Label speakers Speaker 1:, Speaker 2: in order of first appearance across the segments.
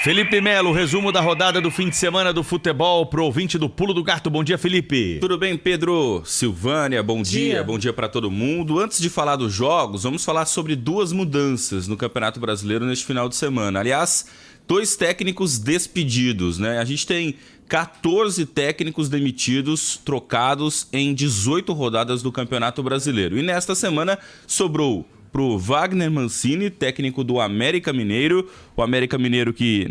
Speaker 1: Felipe Melo, resumo da rodada do fim de semana do futebol pro ouvinte do Pulo do Gato. Bom dia, Felipe.
Speaker 2: Tudo bem, Pedro? Silvânia, bom dia para todo mundo. Antes de falar dos jogos, vamos falar sobre duas mudanças no Campeonato Brasileiro neste final de semana. Aliás, 2 técnicos despedidos, né? A gente tem 14 técnicos demitidos, trocados em 18 rodadas do Campeonato Brasileiro. E nesta semana sobrou pro Wagner Mancini, técnico do América Mineiro. O América Mineiro que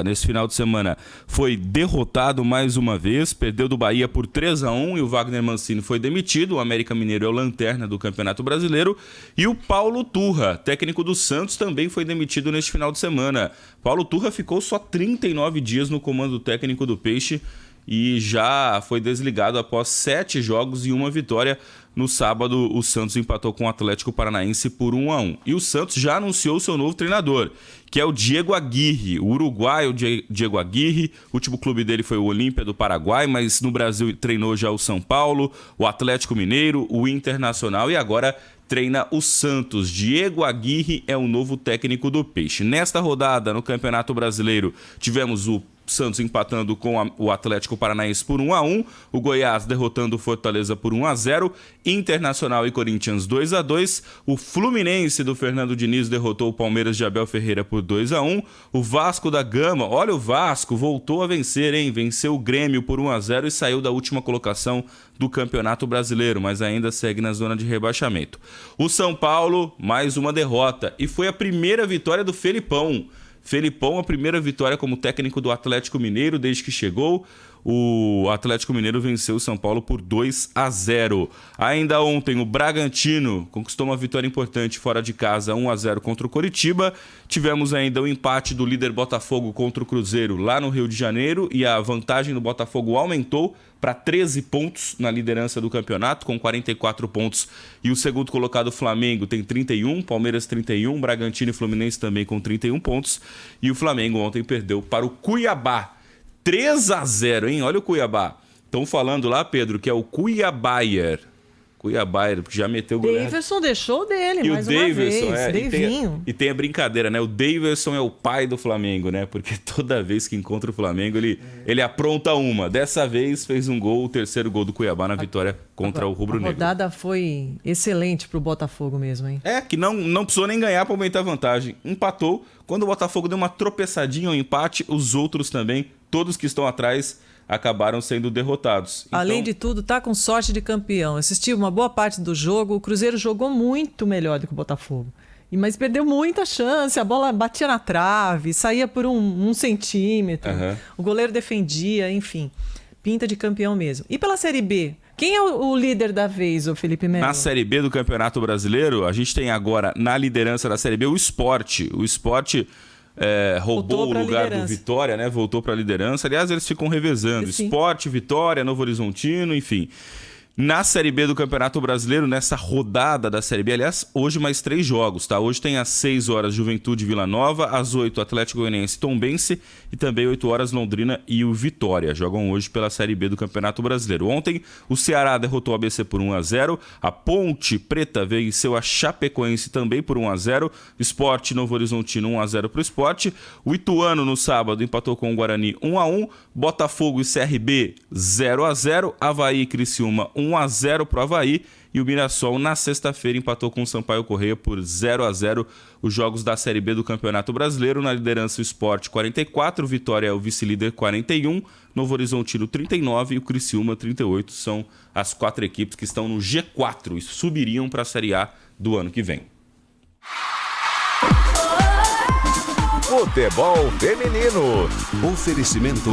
Speaker 2: nesse final de semana foi derrotado mais uma vez, perdeu do Bahia por 3-1 e o Wagner Mancini foi demitido. O América Mineiro é o lanterna do Campeonato Brasileiro. E o Paulo Turra, técnico do Santos, também foi demitido neste final de semana. Paulo Turra ficou só 39 dias no comando técnico do Peixe e já foi desligado após 7 jogos e 1 vitória. No sábado, o Santos empatou com o Atlético Paranaense por 1-1. E o Santos já anunciou seu novo treinador, que é o Diego Aguirre, o uruguaio Diego Aguirre. O último clube dele foi o Olímpia do Paraguai, mas no Brasil treinou já o São Paulo, o Atlético Mineiro, o Internacional e agora treina o Santos. Diego Aguirre é o novo técnico do Peixe. Nesta rodada, no Campeonato Brasileiro, tivemos o Santos empatando com o Atlético Paranaense por 1-1, o Goiás derrotando o Fortaleza por 1-0, Internacional e Corinthians 2-2, o Fluminense do Fernando Diniz derrotou o Palmeiras de Abel Ferreira por 2-1, o Vasco da Gama, olha o Vasco, voltou a vencer, hein? Venceu o Grêmio por 1-0 e saiu da última colocação do Campeonato Brasileiro, mas ainda segue na zona de rebaixamento. O São Paulo, mais uma derrota, e foi a primeira vitória do Felipão. Felipão, a primeira vitória como técnico do Atlético Mineiro desde que chegou. O Atlético Mineiro venceu o São Paulo por 2-0. Ainda ontem, o Bragantino conquistou uma vitória importante fora de casa, 1-0 contra o Coritiba. Tivemos ainda o empate do líder Botafogo contra o Cruzeiro lá no Rio de Janeiro e a vantagem do Botafogo aumentou para 13 pontos na liderança do campeonato, com 44 pontos. E o segundo colocado, Flamengo, tem 31, Palmeiras 31, Bragantino e Fluminense também com 31 pontos. E o Flamengo ontem perdeu para o Cuiabá. 3-0, hein? Olha o Cuiabá. Estão falando lá, Pedro, que é o Cuiabaier. Cuiabaier, que já meteu o goleiro.
Speaker 3: Daverson deixou dele,
Speaker 2: e
Speaker 3: mais
Speaker 2: o
Speaker 3: uma
Speaker 2: Daverson,
Speaker 3: vez.
Speaker 2: E tem a brincadeira, né? O Daverson é o pai do Flamengo, né? Porque toda vez que encontra o Flamengo, ele apronta uma. Dessa vez fez um gol, o terceiro gol do Cuiabá na vitória contra o Rubro Negro.
Speaker 3: A rodada foi excelente pro Botafogo mesmo, hein?
Speaker 2: É, que não precisou nem ganhar para aumentar a vantagem. Empatou. Quando o Botafogo deu uma tropeçadinha ao empate, os outros também, todos que estão atrás, acabaram sendo derrotados. Então,
Speaker 3: além de tudo, tá com sorte de campeão. Assisti uma boa parte do jogo, o Cruzeiro jogou muito melhor do que o Botafogo. Mas perdeu muita chance, a bola batia na trave, saía por um centímetro, o goleiro defendia, enfim. Pinta de campeão mesmo. E pela Série B? Quem é o líder da vez, o Felipe Melo?
Speaker 2: Na Série B do Campeonato Brasileiro, a gente tem agora na liderança da Série B o Sport. O Sport roubou o lugar do Vitória, né? Voltou para a liderança. Aliás, eles ficam revezando. Sim. Sport, Vitória, Novo Horizontino, enfim. Na Série B do Campeonato Brasileiro, nessa rodada da Série B, aliás, hoje mais 3 jogos, tá? Hoje tem às 6 horas Juventude Vila Nova, às 8 Atlético Goianiense Tombense e também 8 horas Londrina e o Vitória. Jogam hoje pela Série B do Campeonato Brasileiro. Ontem, o Ceará derrotou o ABC por 1-0, a Ponte Preta venceu a Chapecoense também por 1-0, Sport Novo Horizontino 1-0 para o Sport, o Ituano no sábado empatou com o Guarani 1-1, Botafogo e CRB 0-0, Avaí e Criciúma 1-0 para o Avaí e o Mirassol na sexta-feira empatou com o Sampaio Corrêa por 0-0. Os jogos da Série B do Campeonato Brasileiro, na liderança o Sport 44, Vitória é o vice-líder 41, Novo Horizontino 39 e o Criciúma 38. São as 4 equipes que estão no G4 e subiriam para a Série A do ano que vem.
Speaker 4: Futebol feminino. Oferecimento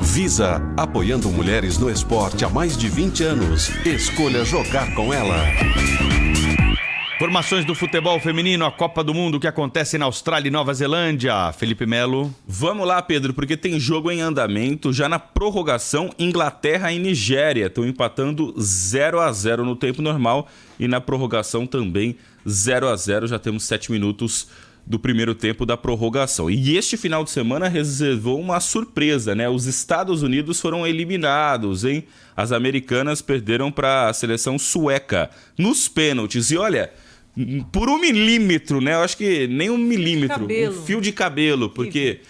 Speaker 4: Visa, apoiando mulheres no esporte há mais de 20 anos. Escolha jogar com ela.
Speaker 1: Informações do futebol feminino, a Copa do Mundo que acontece na Austrália e Nova Zelândia. Felipe Melo.
Speaker 2: Vamos lá, Pedro, porque tem jogo em andamento. Já na prorrogação, Inglaterra e Nigéria estão empatando 0-0 no tempo normal. E na prorrogação também 0-0. Já temos 7 minutos do primeiro tempo da prorrogação. E este final de semana reservou uma surpresa, né? Os Estados Unidos foram eliminados, hein? As americanas perderam para a seleção sueca nos pênaltis. E olha, por 1 milímetro, né? Eu acho que nem 1 milímetro, um fio de cabelo, porque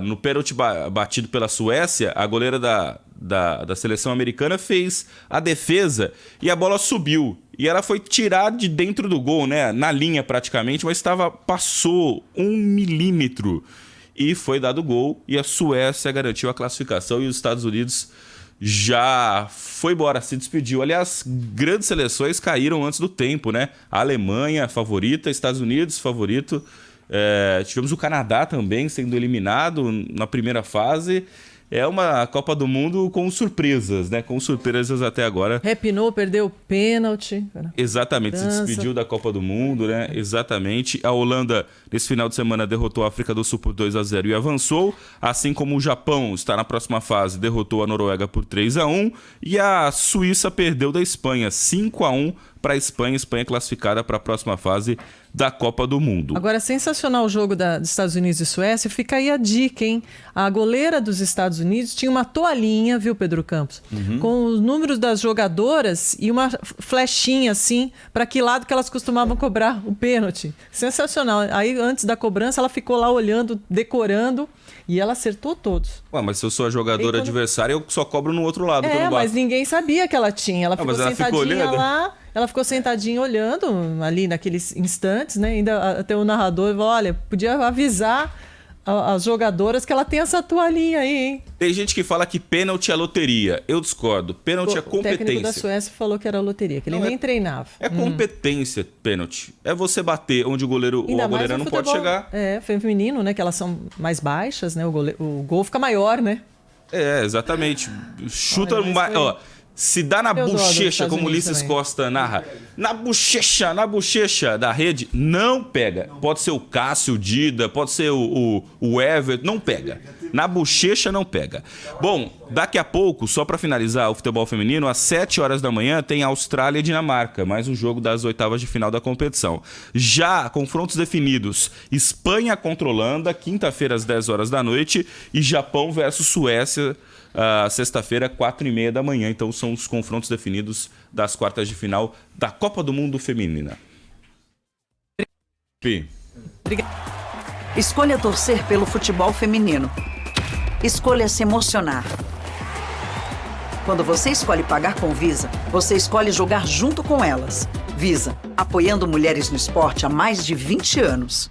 Speaker 2: no pênalti batido pela Suécia, a goleira da seleção americana fez a defesa e a bola subiu. E ela foi tirar de dentro do gol, né? Na linha praticamente, mas passou 1 milímetro. E foi dado gol e a Suécia garantiu a classificação e os Estados Unidos já foi embora, se despediu. Aliás, grandes seleções caíram antes do tempo, né? A Alemanha, favorita, Estados Unidos, favorito. Tivemos o Canadá também sendo eliminado na primeira fase. É uma Copa do Mundo com surpresas, né? Com surpresas até agora.
Speaker 3: Repinou, perdeu o pênalti.
Speaker 2: Exatamente, se despediu da Copa do Mundo, né? Exatamente. A Holanda, nesse final de semana, derrotou a África do Sul por 2-0 e avançou. Assim como o Japão está na próxima fase, derrotou a Noruega por 3-1. E a Suíça perdeu da Espanha, 5-1 para a Espanha. Espanha classificada para a próxima fase da Copa do Mundo.
Speaker 3: Agora, sensacional o jogo dos Estados Unidos e Suécia. Fica aí a dica, hein? A goleira dos Estados Unidos tinha uma toalhinha, viu, Pedro Campos? Com os números das jogadoras e uma flechinha, assim, para que lado que elas costumavam cobrar o pênalti. Sensacional. Aí, antes da cobrança, ela ficou lá olhando, decorando, e ela acertou todos.
Speaker 2: Ué, mas se eu sou a jogadora adversária, eu só cobro no outro lado.
Speaker 3: Mas ninguém sabia que ela tinha. Ela ficou
Speaker 2: mas ela ficou
Speaker 3: sentadinha
Speaker 2: olhando?
Speaker 3: lá. Ela ficou sentadinha olhando ali naqueles instantes, né? Ainda até o narrador falou, olha, podia avisar as jogadoras que ela tem essa toalhinha aí, hein?
Speaker 2: Tem gente que fala que pênalti é loteria. Eu discordo. Pênalti é
Speaker 3: O técnico da
Speaker 2: competência.
Speaker 3: Suécia falou que era loteria, que ele nem treinava.
Speaker 2: É competência, pênalti. É você bater onde o goleiro ou a goleira não pode chegar.
Speaker 3: Feminino, né? Que elas são mais baixas, né? O gol fica maior, né?
Speaker 2: Exatamente. Chuta
Speaker 3: Olha,
Speaker 2: mais.
Speaker 3: foi-
Speaker 2: Ó, se dá na
Speaker 3: Eu dou a dos
Speaker 2: bochecha,
Speaker 3: Estados
Speaker 2: como
Speaker 3: Unidos
Speaker 2: Ulisses
Speaker 3: também.
Speaker 2: Costa narra, na bochecha da rede, não pega. Pode ser o Cássio, o Dida, pode ser o Everton, não pega. Na bochecha não pega. Bom, daqui a pouco, só para finalizar o futebol feminino, às 7 horas da manhã tem Austrália e Dinamarca, mais um jogo das oitavas de final da competição. Já confrontos definidos, Espanha contra Holanda, quinta-feira às 10 horas da noite, e Japão versus Suécia, sexta-feira, 4h30 da manhã. Então são os confrontos definidos das quartas de final da Copa do Mundo Feminina.
Speaker 5: Escolha torcer pelo futebol feminino. Escolha se emocionar. Quando você escolhe pagar com Visa, você escolhe jogar junto com elas. Visa, apoiando mulheres no esporte há mais de 20 anos.